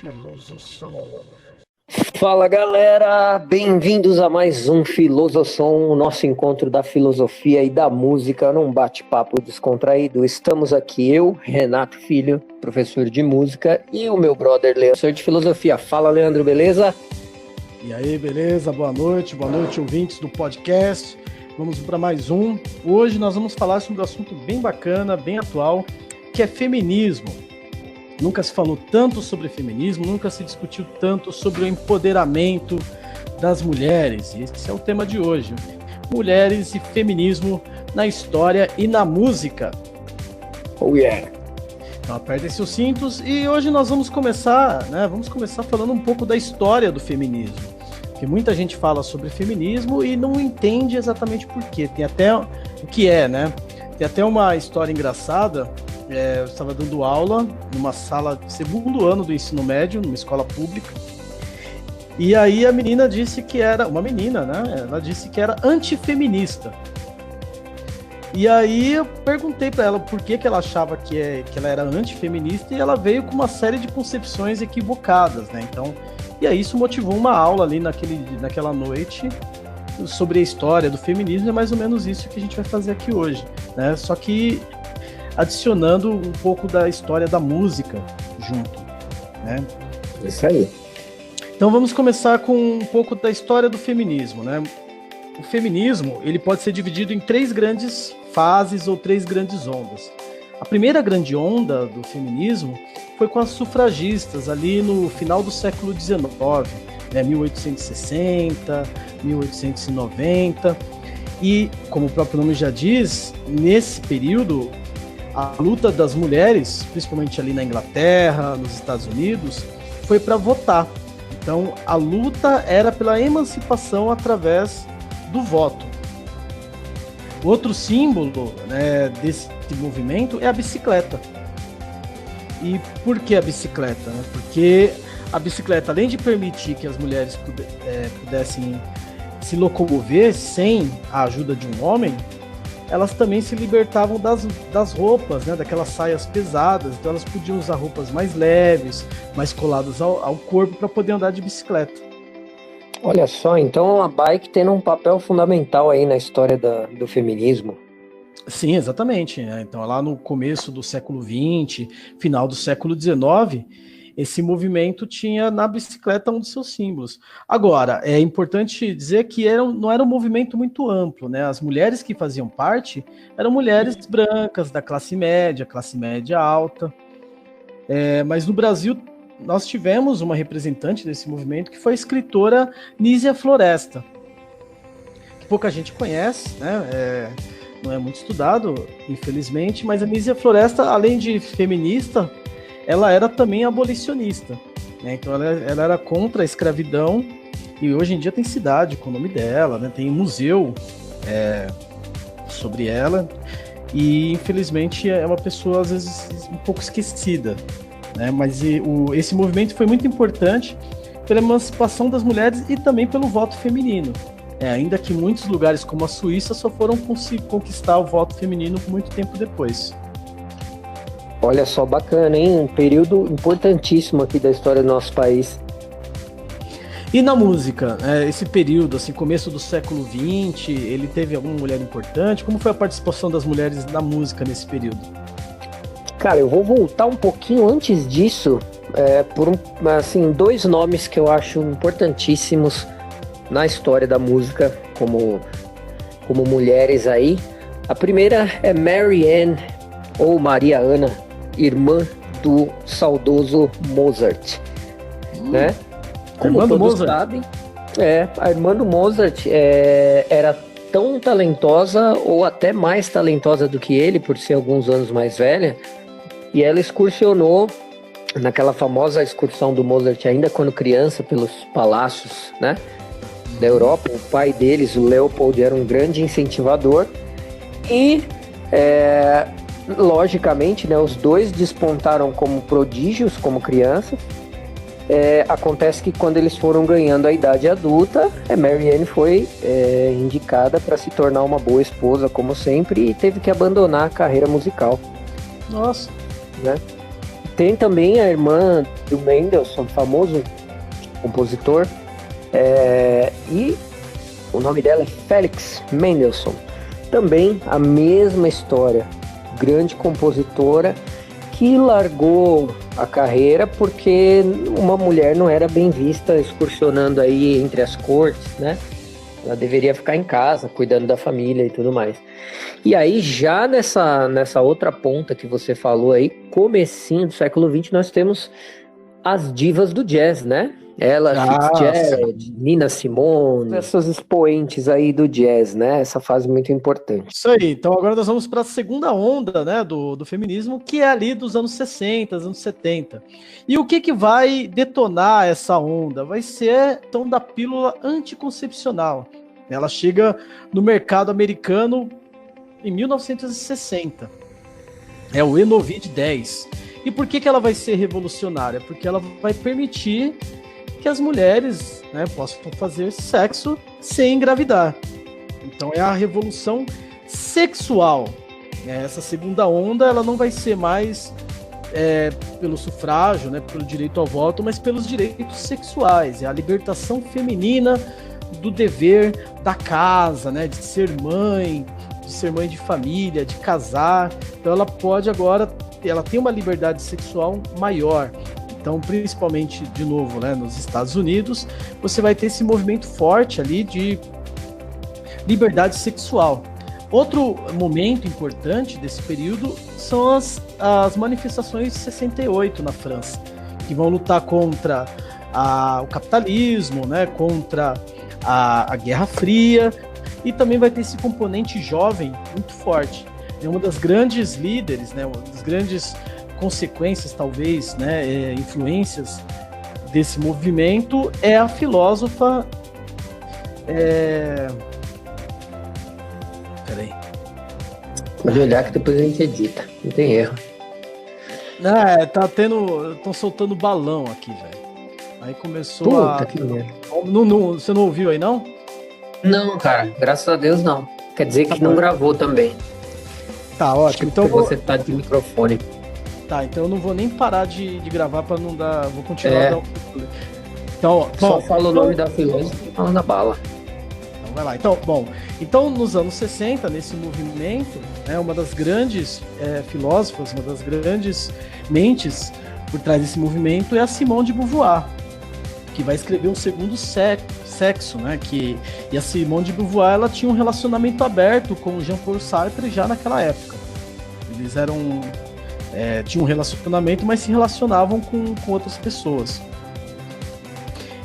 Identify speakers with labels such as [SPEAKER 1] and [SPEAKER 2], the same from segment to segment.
[SPEAKER 1] Filosofia.
[SPEAKER 2] Fala galera, bem-vindos a mais um Filosofson, o nosso encontro da filosofia e da música num bate-papo descontraído. Estamos aqui eu, Renato Filho, professor de música, e o meu brother Leandro, professor de filosofia. Fala Leandro, beleza?
[SPEAKER 1] E aí, beleza? Boa noite, ouvintes do podcast. Vamos para mais um. Hoje nós vamos falar sobre um assunto bem bacana, bem atual, que é feminismo. Nunca se falou tanto sobre feminismo, nunca se discutiu tanto sobre o empoderamento das mulheres. E esse é o tema de hoje. Mulheres e feminismo na história e na música.
[SPEAKER 2] Oh yeah!
[SPEAKER 1] Então apertem seus cintos e hoje nós vamos começar, falando um pouco da história do feminismo. Porque muita gente fala sobre feminismo e não entende exatamente por quê. Tem até o que é, né? Tem até uma história engraçada. Eu estava dando aula numa sala de segundo ano do ensino médio, numa escola pública. E aí a menina disse que era... Uma menina, né? Ela disse que era antifeminista. E aí eu perguntei para ela por que ela achava que ela era antifeminista, e ela veio com uma série de concepções equivocadas, né? Então, e aí isso motivou uma aula ali naquela noite sobre a história do feminismo. É mais ou menos isso que a gente vai fazer aqui hoje, né? Só que adicionando um pouco da história da música junto, né?
[SPEAKER 2] Isso aí.
[SPEAKER 1] Então vamos começar com um pouco da história do feminismo, né? O feminismo, ele pode ser dividido em 3 grandes fases ou 3 grandes ondas. A primeira grande onda do feminismo foi com as sufragistas, ali no final do século XIX, né? 1860, 1890, e, como o próprio nome já diz, nesse período, a luta das mulheres, principalmente ali na Inglaterra, nos Estados Unidos, foi para votar. Então, a luta era pela emancipação através do voto. Outro símbolo, né, desse movimento é a bicicleta. E por que a bicicleta? Né? Porque a bicicleta, além de permitir que as mulheres pudessem se locomover sem a ajuda de um homem, elas também se libertavam das roupas, né, daquelas saias pesadas. Então elas podiam usar roupas mais leves, mais coladas ao corpo, para poder andar de bicicleta.
[SPEAKER 2] Olha só, então a bike tendo um papel fundamental aí na história do feminismo.
[SPEAKER 1] Sim, exatamente. Então lá no começo do século XX, final do século XIX, esse movimento tinha na bicicleta um dos seus símbolos. Agora, é importante dizer que não era um movimento muito amplo, né? As mulheres que faziam parte eram mulheres brancas, da classe média alta. Mas no Brasil, nós tivemos uma representante desse movimento, que foi a escritora Nísia Floresta, que pouca gente conhece, né? Não é muito estudado, infelizmente, mas a Nísia Floresta, além de feminista, ela era também abolicionista, né? Então ela era contra a escravidão, e hoje em dia tem cidade com o nome dela, né? Tem um museu sobre ela, e infelizmente é uma pessoa às vezes um pouco esquecida, né? Mas esse movimento foi muito importante pela emancipação das mulheres e também pelo voto feminino, ainda que muitos lugares como a Suíça só foram conquistar o voto feminino muito tempo depois.
[SPEAKER 2] Olha só, bacana, hein? Um período importantíssimo aqui da história do nosso país.
[SPEAKER 1] E na música, esse período, assim, começo do século XX, ele teve alguma mulher importante? Como foi a participação das mulheres na música nesse período?
[SPEAKER 2] Cara, eu vou voltar um pouquinho antes disso, por 2 nomes que eu acho importantíssimos na história da música, como mulheres aí. A primeira é Mary Ann, ou Maria Ana, irmã do saudoso Mozart, né? Como todos sabem, a irmã do Mozart era tão talentosa, ou até mais talentosa do que ele, por ser alguns anos mais velha, e ela excursionou naquela famosa excursão do Mozart, ainda quando criança, pelos palácios, né, da Europa. O pai deles, o Leopold, era um grande incentivador, e logicamente, né, os dois despontaram como prodígios, como crianças. Acontece que quando eles foram ganhando a idade adulta, Mary Ann foi indicada para se tornar uma boa esposa, como sempre, e teve que abandonar a carreira musical.
[SPEAKER 1] Nossa!
[SPEAKER 2] Né? Tem também a irmã do Mendelssohn, famoso compositor, e o nome dela é Felix Mendelssohn. Também a mesma história, grande compositora que largou a carreira porque uma mulher não era bem vista excursionando aí entre as cortes, né? Ela deveria ficar em casa, cuidando da família e tudo mais. E aí, já nessa outra ponta que você falou aí, comecinho do século XX, nós temos as divas do jazz, né? Ella Fitzgerald, Nina Simone, essas expoentes aí do jazz, né? Essa fase muito importante.
[SPEAKER 1] Isso aí. Então agora nós vamos para a segunda onda, né, do feminismo, que é ali dos anos 60, anos 70. E o que vai detonar essa onda? Vai ser então da pílula anticoncepcional. Ela chega no mercado americano em 1960. É o Enovid 10. E por que ela vai ser revolucionária? Porque ela vai permitir que as mulheres, né, possam fazer sexo sem engravidar. Então é a revolução sexual. Essa segunda onda ela não vai ser mais pelo sufrágio, né, pelo direito ao voto, mas pelos direitos sexuais. É a libertação feminina do dever da casa, né, de ser mãe de família, de casar. Então ela pode agora, ela tem uma liberdade sexual maior. Então, principalmente, de novo, né, nos Estados Unidos, você vai ter esse movimento forte ali de liberdade sexual. Outro momento importante desse período são as manifestações de 68 na França, que vão lutar contra o capitalismo, né, contra a Guerra Fria, e também vai ter esse componente jovem muito forte. É uma das grandes líderes, né, uma das grandes consequências, talvez, né, influências desse movimento é a filósofa. Peraí.
[SPEAKER 2] Pode olhar que depois a gente edita, não tem erro.
[SPEAKER 1] Estão soltando balão aqui, velho. Aí começou
[SPEAKER 2] Puta, que merda.
[SPEAKER 1] Você não ouviu aí, não?
[SPEAKER 2] Não, cara, graças a Deus não. Quer dizer que não gravou também.
[SPEAKER 1] Tá, ótimo. Então
[SPEAKER 2] você tá de microfone.
[SPEAKER 1] Tá, então eu não vou nem parar de gravar para não dar. Vou continuar. Então,
[SPEAKER 2] só fala o nome da filósofa e fala da bala.
[SPEAKER 1] Então vai lá. Então nos anos 60, nesse movimento, uma das grandes filósofas, uma das grandes mentes por trás desse movimento é a Simone de Beauvoir, que vai escrever o Segundo Sexo, né? E a Simone de Beauvoir ela tinha um relacionamento aberto com o Jean-Paul Sartre já naquela época. Eles tinham um relacionamento, mas se relacionavam com outras pessoas.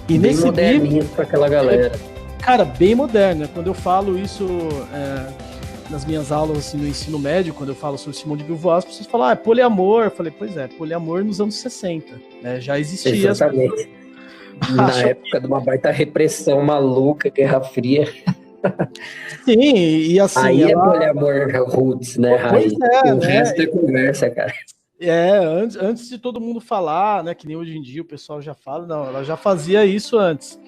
[SPEAKER 1] E
[SPEAKER 2] bem
[SPEAKER 1] nesse
[SPEAKER 2] moderninho para aquela galera.
[SPEAKER 1] Cara, bem moderno. Né? Quando eu falo isso nas minhas aulas assim, no ensino médio, quando eu falo sobre Simone de Beauvoir, as pessoas falam, é poliamor. Eu falei, pois é, poliamor nos anos 60. Né? Já existia.
[SPEAKER 2] Exatamente. Na época de uma baita repressão maluca, Guerra Fria.
[SPEAKER 1] Sim, e assim...
[SPEAKER 2] Aí é poliamor roots, né, Raí? O resto é conversa, cara.
[SPEAKER 1] Antes de todo mundo falar, né, que nem hoje em dia o pessoal já fala, não, ela já fazia isso antes.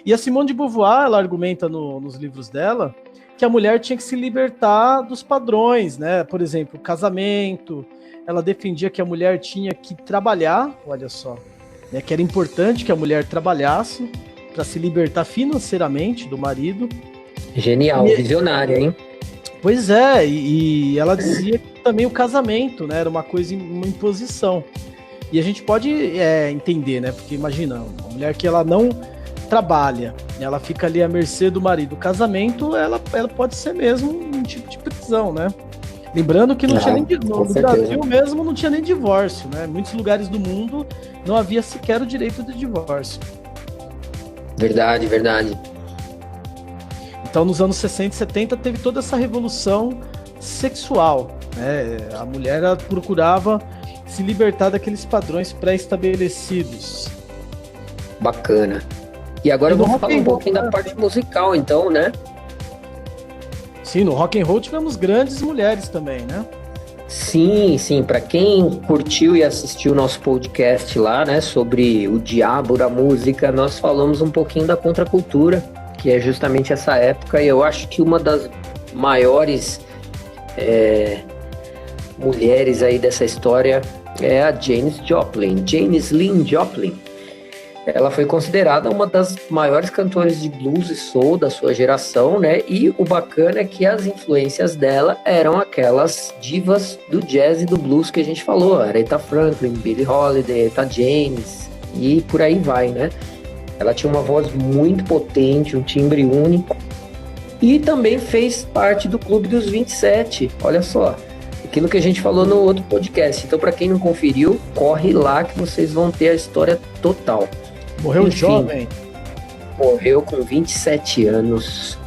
[SPEAKER 1] E a Simone de Beauvoir, ela argumenta nos livros dela que a mulher tinha que se libertar dos padrões, né, por exemplo, casamento. Ela defendia que a mulher tinha que trabalhar, olha só, né, que era importante que a mulher trabalhasse para se libertar financeiramente do marido.
[SPEAKER 2] Genial, visionária, hein?
[SPEAKER 1] Pois é, e ela dizia que também o casamento, né, era uma coisa, uma imposição. E a gente pode entender, né, porque imagina, uma mulher que ela não trabalha, ela fica ali à mercê do marido. O casamento, ela pode ser mesmo um tipo de prisão, né? Lembrando que não tinha nem no Brasil mesmo não tinha nem divórcio, né? Em muitos lugares do mundo não havia sequer o direito de divórcio.
[SPEAKER 2] Verdade, verdade.
[SPEAKER 1] Então, nos anos 60 e 70, teve toda essa revolução sexual. Né? A mulher procurava se libertar daqueles padrões pré-estabelecidos.
[SPEAKER 2] Bacana. E agora vamos falar um pouquinho da parte musical, então, né?
[SPEAKER 1] Sim, no rock and roll tivemos grandes mulheres também, né?
[SPEAKER 2] Sim, sim. Para quem curtiu e assistiu o nosso podcast lá, né, sobre o diabo da música, nós falamos um pouquinho da contracultura, que é justamente essa época, e eu acho que uma das maiores mulheres aí dessa história é a Janis Lynn Joplin. Ela foi considerada uma das maiores cantoras de blues e soul da sua geração, né? E o bacana é que as influências dela eram aquelas divas do jazz e do blues que a gente falou, Aretha Franklin, Billie Holiday, Etta James e por aí vai, né? Ela tinha uma voz muito potente, um timbre único e também fez parte do Clube dos 27, olha só. Aquilo que a gente falou no outro podcast. Então, para quem não conferiu, corre lá que vocês vão ter a história total.
[SPEAKER 1] Morreu jovem.
[SPEAKER 2] Morreu com 27 anos.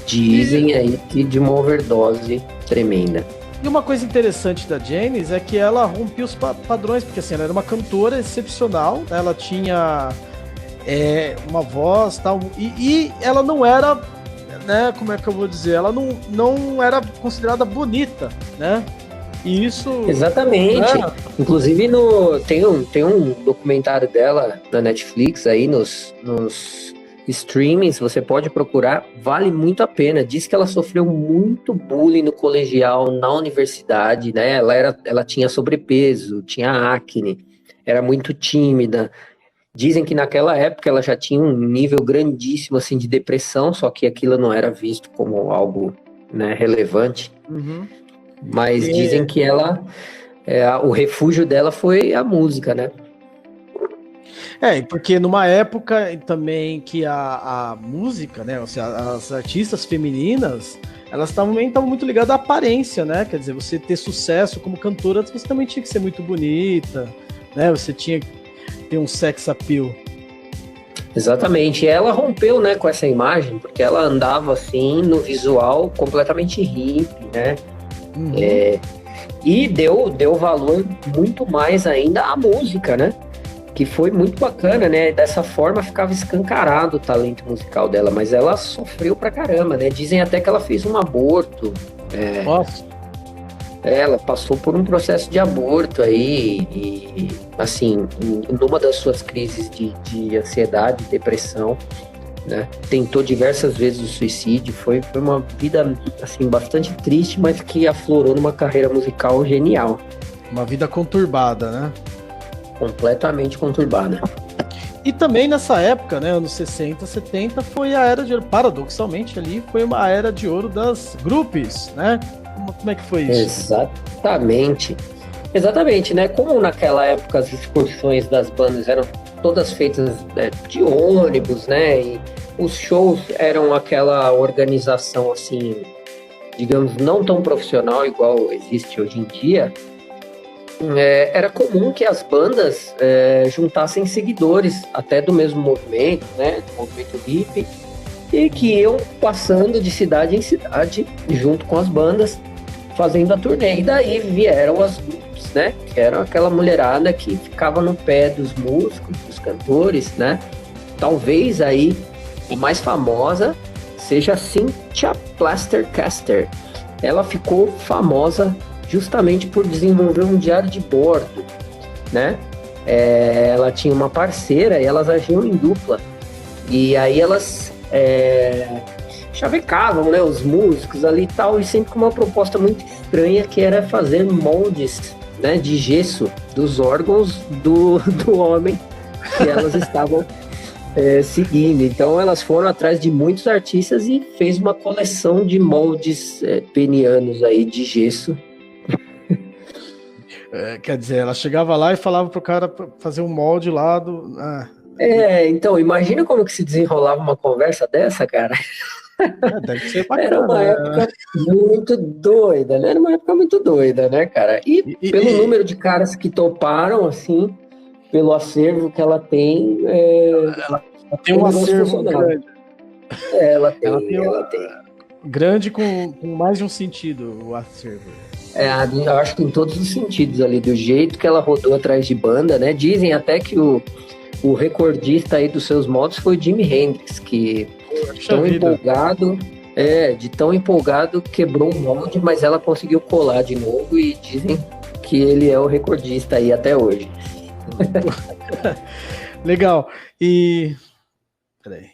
[SPEAKER 2] Dizem aí que de uma overdose tremenda.
[SPEAKER 1] E uma coisa interessante da Janis é que ela rompia os padrões, porque assim, ela era uma cantora excepcional, né? Ela tinha uma voz tal, e ela não era, né, como é que eu vou dizer, ela não era considerada bonita, né? E isso...
[SPEAKER 2] Exatamente. Inclusive tem um documentário dela na Netflix aí nos streamings, você pode procurar, vale muito a pena. Diz que ela sofreu muito bullying no colegial, na universidade, né? Ela tinha sobrepeso, tinha acne, era muito tímida. Dizem que naquela época ela já tinha um nível grandíssimo assim de depressão, só que aquilo não era visto como algo, né, relevante.
[SPEAKER 1] Uhum.
[SPEAKER 2] Mas dizem que o refúgio dela foi a música, né?
[SPEAKER 1] Porque numa época também que a música, né, ou seja, as artistas femininas, elas estavam muito ligadas à aparência, né? Quer dizer, você ter sucesso como cantora, você também tinha que ser muito bonita, né? Você tinha que ter um sex appeal.
[SPEAKER 2] Exatamente. E ela rompeu, né, com essa imagem, porque ela andava assim no visual completamente hippie, né?
[SPEAKER 1] Uhum.
[SPEAKER 2] E deu valor muito mais ainda à música, né? Que foi muito bacana, né? Dessa forma ficava escancarado o talento musical dela, mas ela sofreu pra caramba, né? Dizem até que ela fez um aborto.
[SPEAKER 1] Nossa.
[SPEAKER 2] Ela passou por um processo de aborto aí, e assim, numa das suas crises de ansiedade, depressão, né? Tentou diversas vezes o suicídio, foi uma vida assim, bastante triste, mas que aflorou numa carreira musical genial.
[SPEAKER 1] Uma vida conturbada, né?
[SPEAKER 2] Completamente conturbada.
[SPEAKER 1] E também nessa época, né, anos 60, 70, foi a era de ouro, paradoxalmente ali, foi uma era de ouro das groupies, né? Como é que foi isso?
[SPEAKER 2] Exatamente, né? Como naquela época as excursões das bandas eram todas feitas de ônibus, né? E os shows eram aquela organização assim, digamos, não tão profissional igual existe hoje em dia. Era comum que as bandas juntassem seguidores até do mesmo movimento, né? Do movimento hippie, e que iam passando de cidade em cidade junto com as bandas, fazendo a turnê. E daí vieram as grupos, né? Que eram aquela mulherada que ficava no pé dos músicos, dos cantores, né? Talvez aí a mais famosa seja a Cynthia Plaster-Caster. Ela ficou famosa justamente por desenvolver um diário de bordo, né? Ela tinha uma parceira e elas agiam em dupla. E aí elas chavecavam, né, os músicos ali e tal, e sempre com uma proposta muito estranha, que era fazer moldes, né, de gesso dos órgãos do homem que elas estavam seguindo. Então elas foram atrás de muitos artistas e fez uma coleção de moldes penianos aí de gesso.
[SPEAKER 1] Quer dizer, ela chegava lá e falava pro cara fazer um molde lá do...
[SPEAKER 2] Então, imagina como que se desenrolava uma conversa dessa, cara.
[SPEAKER 1] Deve ser bacana.
[SPEAKER 2] Era uma época muito doida, né? Era uma época muito doida, né, cara? E pelo número de caras que toparam, assim, pelo acervo que ela tem...
[SPEAKER 1] Ela tem um acervo grande.
[SPEAKER 2] Ela tem.
[SPEAKER 1] Grande com mais de um sentido, o acervo.
[SPEAKER 2] Eu acho que em todos os sentidos ali, do jeito que ela rodou atrás de banda, né? Dizem até que o recordista aí dos seus modos foi o Jimi Hendrix, que de tão empolgado, quebrou o molde, mas ela conseguiu colar de novo e dizem que ele é o recordista aí até hoje.
[SPEAKER 1] Legal. E... Peraí.